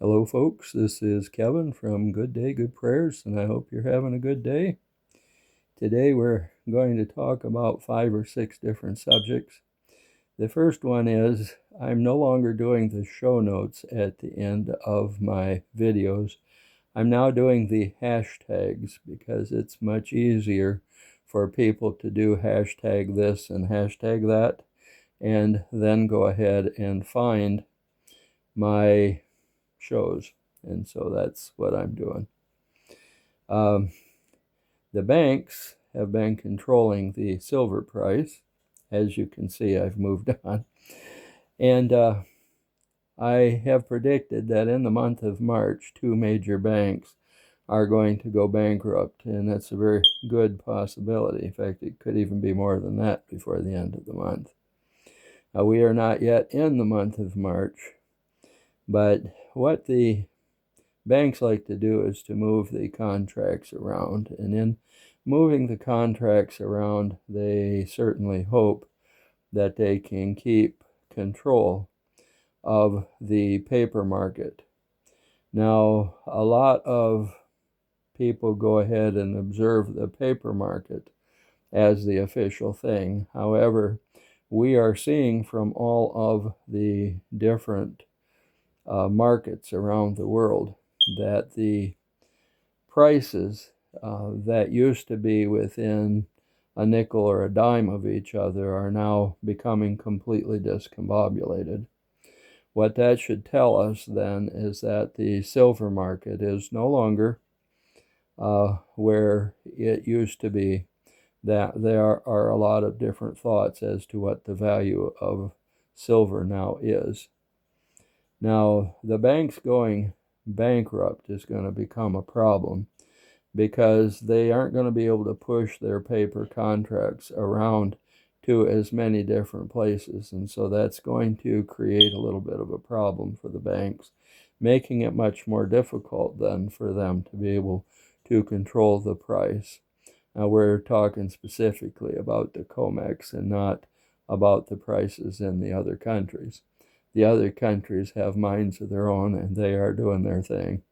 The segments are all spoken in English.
Hello, folks. This is Kevin from Good Day, Good Prayers, and I hope you're having a good day. Today, we're going to talk about 5 or 6 different subjects. The first one is I'm no longer doing the show notes at the end of my videos. I'm now doing the hashtags because it's much easier for people to do hashtag this and hashtag that, and then go ahead and find my shows. And so that's what I'm doing. The banks have been controlling the silver price. As you can see, I've moved on. And I have predicted that in the month of March, 2 major banks are going to go bankrupt, and that's a very good possibility. In fact, it could even be more than that before the end of the month. We are not yet in the month of March, but what the banks like to do is to move the contracts around, and in moving the contracts around, they certainly hope that they can keep control of the paper market. Now, a lot of people go ahead and observe the paper market as the official thing. However, we are seeing from all of the different markets around the world that the prices that used to be within a nickel or a dime of each other are now becoming completely discombobulated. What that should tell us then is that the silver market is no longer where it used to be, that there are a lot of different thoughts as to what the value of silver now is. Now, the banks going bankrupt is going to become a problem because they aren't going to be able to push their paper contracts around to as many different places. And so that's going to create a little bit of a problem for the banks, making it much more difficult then for them to be able to control the price. Now, we're talking specifically about the COMEX and not about the prices in the other countries. The other countries have minds of their own, and they are doing their thing.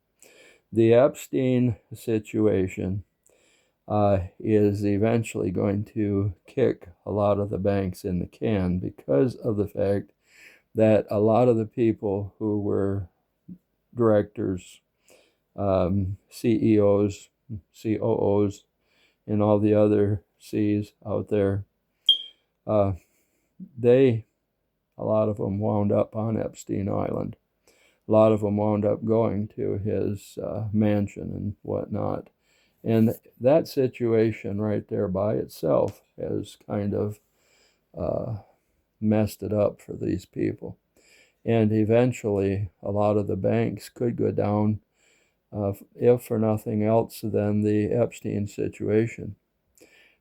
The Epstein situation is eventually going to kick a lot of the banks in the can because of the fact that a lot of the people who were directors, CEOs, COOs, and all the other C's out there, a lot of them wound up on Epstein Island. A lot of them wound up going to his mansion and whatnot. And that situation right there by itself has kind of messed it up for these people. And eventually, a lot of the banks could go down, if for nothing else than the Epstein situation.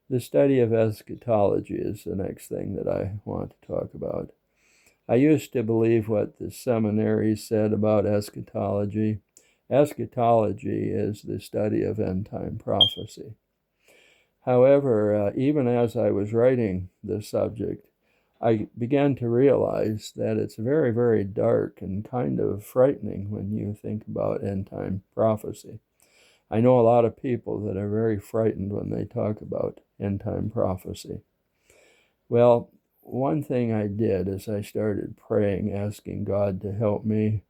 The study of eschatology is the next thing that I want to talk about. I used to believe what the seminary said about eschatology. Eschatology is the study of end-time prophecy. However, even as I was writing this subject, I began to realize that it's very, very dark and kind of frightening when you think about end-time prophecy. I know a lot of people that are very frightened when they talk about end-time prophecy. Well, one thing I did is I started praying, asking God to help me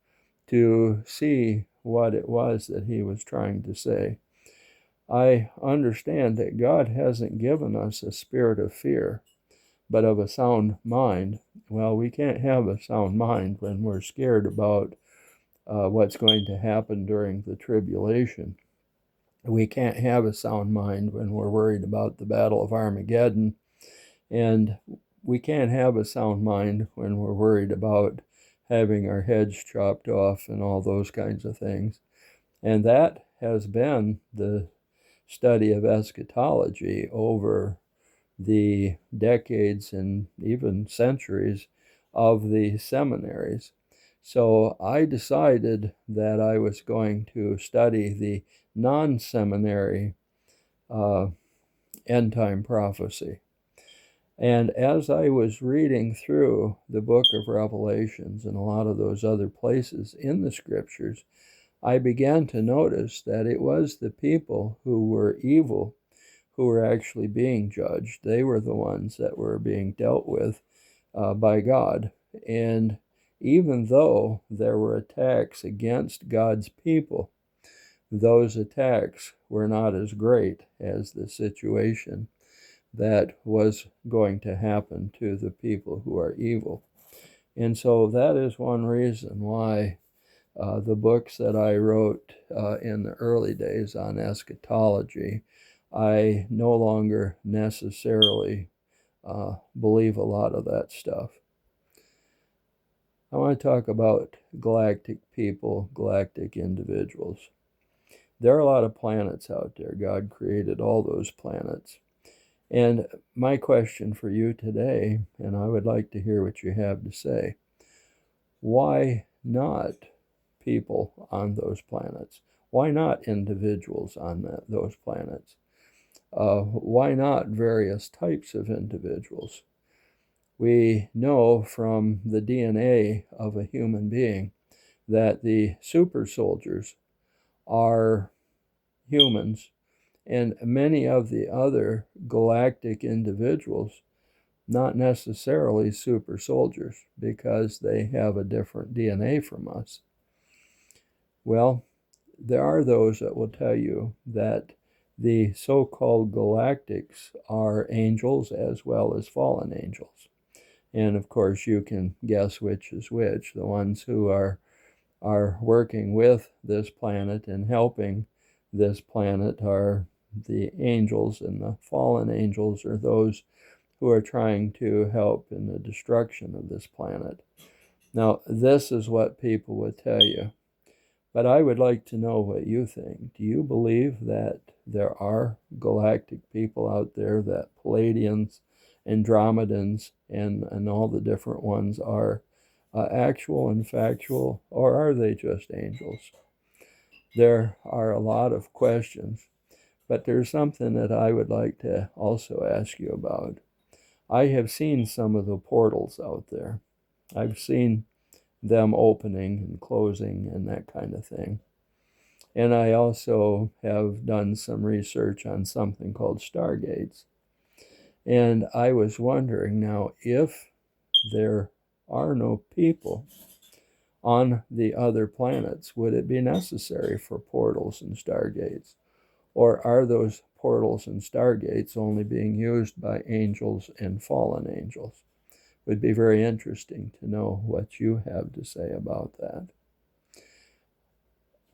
to see what it was that he was trying to say. I understand that God hasn't given us a spirit of fear, but of a sound mind. Well, we can't have a sound mind when we're scared about what's going to happen during the tribulation. We can't have a sound mind when we're worried about the Battle of Armageddon, and we can't have a sound mind when we're worried about having our heads chopped off and all those kinds of things. And that has been the study of eschatology over the decades and even centuries of the seminaries. So I decided that I was going to study the non-seminary end-time prophecy. And as I was reading through the book of Revelations and a lot of those other places in the scriptures, I began to notice that it was the people who were evil who were actually being judged. They were the ones that were being dealt with by God. And even though there were attacks against God's people, those attacks were not as great as the situation that was going to happen to the people who are evil. And so that is one reason why the books that I wrote in the early days on eschatology, I no longer necessarily believe a lot of that stuff. I want to talk about galactic people, galactic individuals. There are a lot of planets out there. God created all those planets. And my question for you today, and I would like to hear what you have to say, why not people on those planets? Why not individuals on those planets? Why not various types of individuals? We know from the DNA of a human being that the super soldiers are humans, and many of the other galactic individuals not necessarily super soldiers because they have a different DNA from us. Well, there are those that will tell you that the so-called galactics are angels as well as fallen angels. And of course, you can guess which is which. The ones who are working with this planet and helping this planet are the angels, and the fallen angels are those who are trying to help in the destruction of this planet. Now, this is what people would tell you, but I would like to know what you think. Do you believe that there are galactic people out there, that Palladians, Andromedans, and all the different ones are actual and factual, or are they just angels? There are a lot of questions, but there's something that I would like to also ask you about. I have seen some of the portals out there. I've seen them opening and closing and that kind of thing. And I also have done some research on something called stargates. And I was wondering now, if there are no people on the other planets, would it be necessary for portals and stargates? Or are those portals and stargates only being used by angels and fallen angels? It would be very interesting to know what you have to say about that.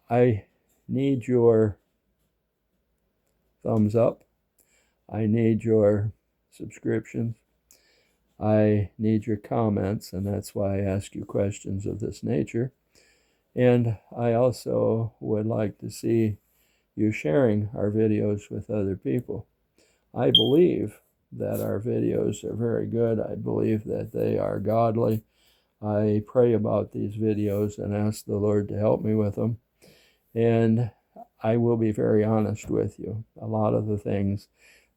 I need your thumbs up. I need your subscriptions. I need your comments, and that's why I ask you questions of this nature. And I also would like to see you sharing our videos with other people. I believe that our videos are very good. I believe that they are godly. I pray about these videos and ask the Lord to help me with them. And I will be very honest with you. A lot of the things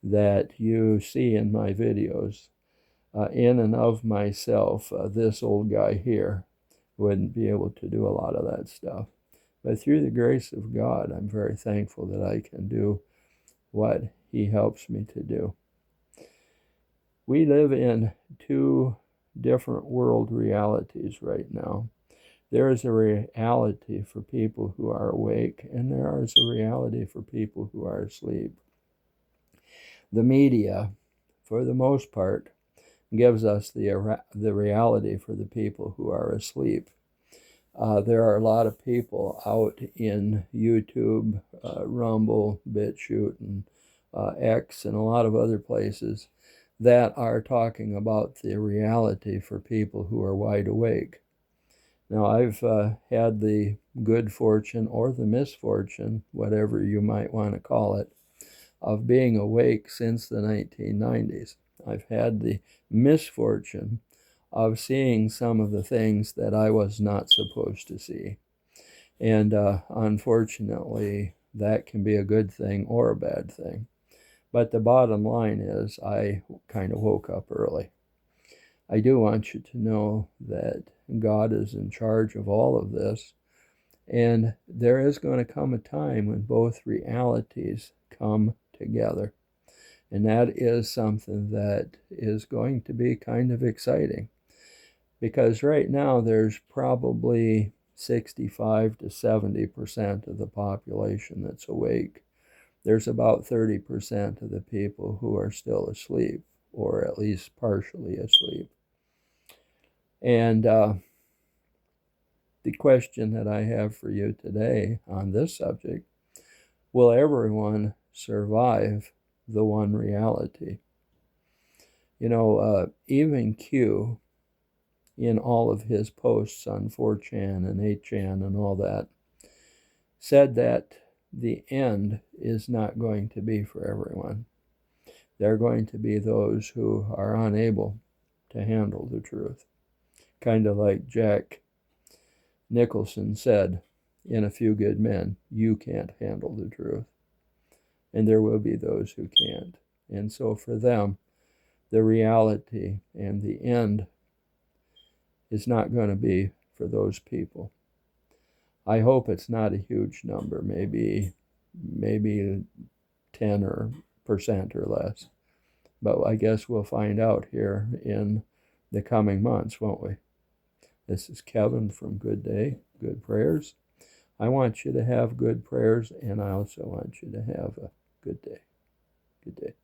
that you see in my videos, in and of myself, this old guy here wouldn't be able to do a lot of that stuff. But through the grace of God, I'm very thankful that I can do what He helps me to do. We live in two different world realities right now. There is a reality for people who are awake, and there is a reality for people who are asleep. The media, for the most part, gives us the reality for the people who are asleep. There are a lot of people out in YouTube, Rumble, BitChute, and X, and a lot of other places that are talking about the reality for people who are wide awake. Now, I've had the good fortune or the misfortune, whatever you might want to call it, of being awake since the 1990s. I've had the misfortune of seeing some of the things that I was not supposed to see. And unfortunately, that can be a good thing or a bad thing. But the bottom line is I kind of woke up early. I do want you to know that God is in charge of all of this, and there is going to come a time when both realities come together. And that is something that is going to be kind of exciting, because right now there's probably 65 to 70% of the population that's awake. There's about 30% of the people who are still asleep, or at least partially asleep. And the question that I have for you today on this subject: will everyone survive the one reality? You know, even Q, in all of his posts on 4chan and 8chan and all that, said that the end is not going to be for everyone. There are going to be those who are unable to handle the truth. Kind of like Jack Nicholson said in A Few Good Men, you can't handle the truth. And there will be those who can't. And so for them, the reality and the end is not going to be for those people. I hope it's not a huge number, maybe 10% or less. But I guess we'll find out here in the coming months, won't we? This is Kevin from Good Day, Good Prayers. I want you to have good prayers, and I also want you to have a good day. Good day.